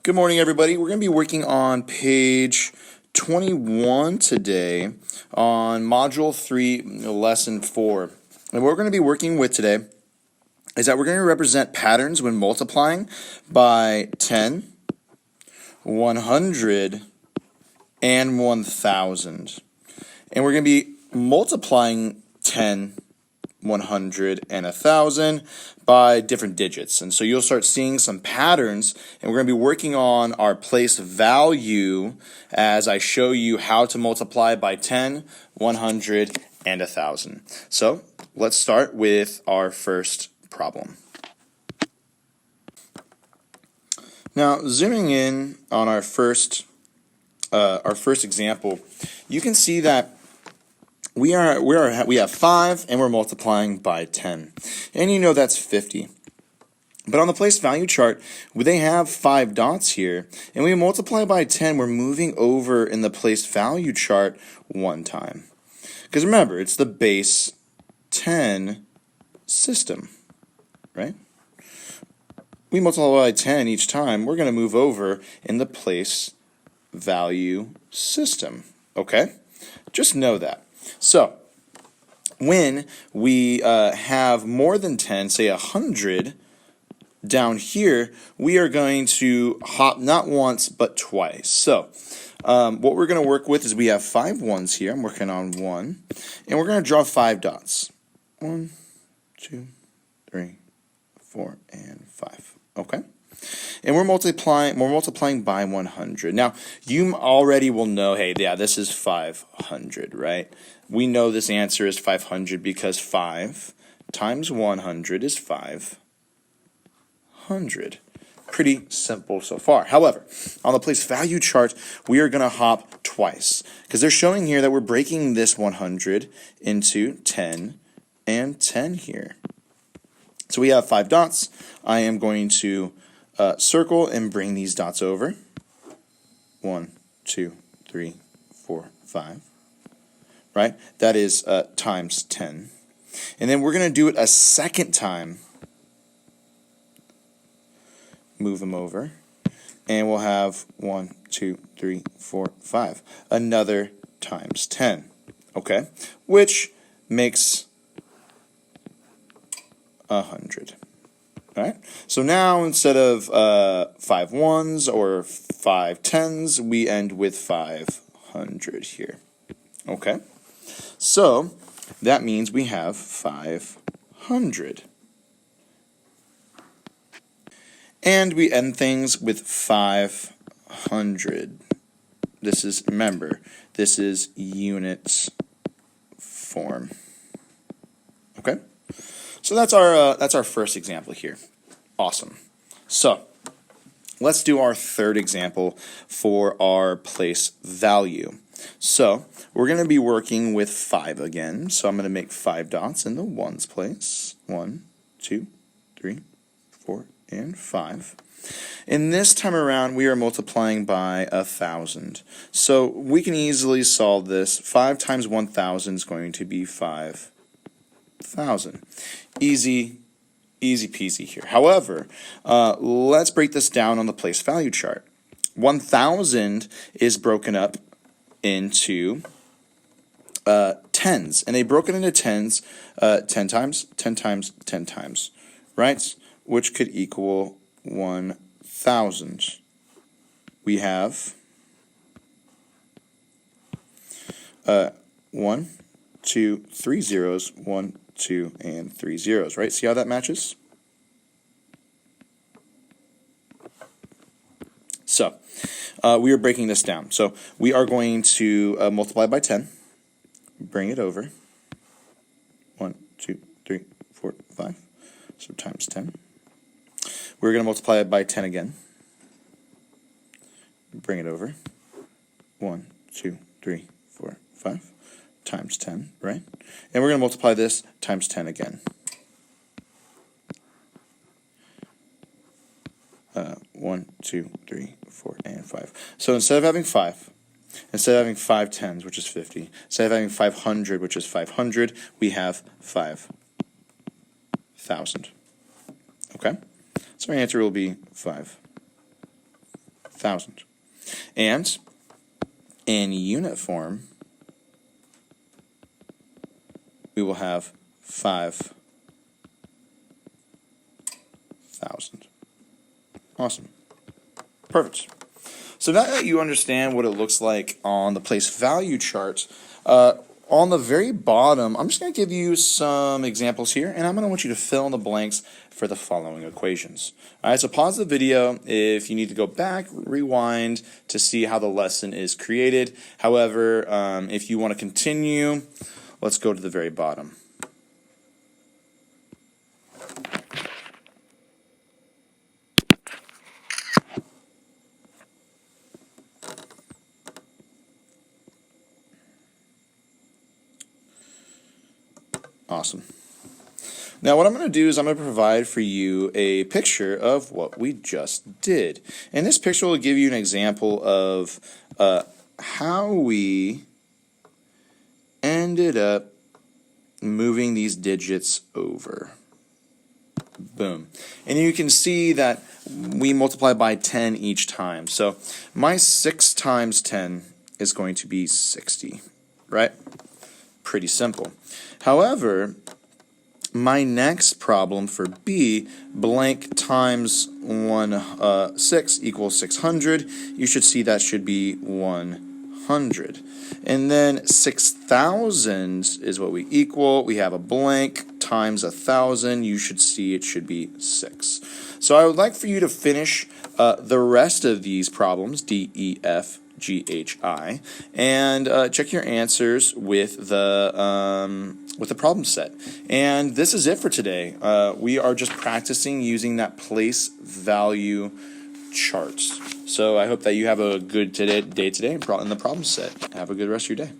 Good morning, everybody. We're going to be working on page 21 today on Module 3, Lesson 4. And what we're going to be working with today is that we're going to represent patterns when multiplying by 10, 100, and 1,000. And we're going to be multiplying 10, 100, and 1,000 by different digits. And so you'll start seeing some patterns, and we're going to be working on our place value as I show you how to multiply by 10, 100, and 1,000. So let's start with our first problem. Now, zooming in on our first example, you can see that we have 5 and we're multiplying by 10. And you know that's 50. But on the place value chart, they have 5 dots here, and we multiply by 10, we're moving over in the place value chart one time. Because remember, it's the base 10 system, right? We multiply by 10 each time, we're going to move over in the place value system, okay? Just know that. So, when we have more than 10, say 100, down here, we are going to hop not once, but twice. So, what we're going to work with is we have 5 ones here. I'm working on 1. And we're going to draw 5 dots. 1, 2, 3, 4, and 5. Okay? And we're multiplying by 100. Now, you already will know, hey, yeah, this is 500, right? We know this answer is 500 because 5 times 100 is 500. Pretty simple so far. However, on the place value chart, we are going to hop twice because they're showing here that we're breaking this 100 into 10 and 10 here. So we have 5 dots. I am going to circle and bring these dots over. 1, 2, 3, 4, 5. Right? That is times 10. And then we're going to do it a second time. Move them over. And we'll have 1, 2, 3, 4, 5. Another times 10. Okay? Which makes 100. All right? So now instead of 5 ones or 5 tens, we end with 500 here. Okay? So that means we have 500. And we end things with 500. This is, remember, this is units form. Okay? So that's our first example here. Awesome. So let's do our third example for our place value. So we're going to be working with 5 again. So I'm going to make 5 dots in the ones place. 1, 2, 3, 4, and 5. And this time around, we are multiplying by 1,000. So we can easily solve this. 5 times 1,000 is going to be 5,000. Easy peasy here. However, let's break this down on the place value chart. 1,000 is broken up into tens, and they broke it into tens 10 times, 10 times, 10 times, right? Which could equal 1,000. We have 1, 2, 3 zeros, 1, 2, and 3 zeros, right? See how that matches? So, we are breaking this down. So, we are going to multiply by 10, bring it over. 1, 2, 3, 4, 5. So, times 10. We're going to multiply it by 10 again. Bring it over. 1, 2, 3, 4, 5. Times 10, right? And we're going to multiply this times 10 again. 1, 2, 3, 4, and 5. So instead of having 5 tens, which is 50, instead of having 500, which is 500, we have 5,000. Okay? So my answer will be 5,000. thousand. And in unit form, we will have 5,000. Awesome. Perfect. So now that you understand what it looks like on the place value chart, on the very bottom, I'm just going to give you some examples here, and I'm going to want you to fill in the blanks for the following equations. All right, so pause the video if you need to go back, rewind to see how the lesson is created. However, if you want to continue, let's go to the very bottom. Awesome. Now what I'm going to do is I'm going to provide for you a picture of what we just did. And this picture will give you an example of how we ended up moving these digits over. Boom. And you can see that we multiply by 10 each time. So my 6 times 10 is going to be 60, right? Pretty simple. However, my next problem for B, blank times 6 equals 600. You should see that should be 100. And then 6,000 is what we equal. We have a blank times 1,000. You should see it should be 6. So I would like for you to finish the rest of these problems, D, E, F, G, H, I, and check your answers with the problem set. And this is it for today. We are just practicing using that place value charts. So I hope that you have a good day today in the problem set. Have a good rest of your day.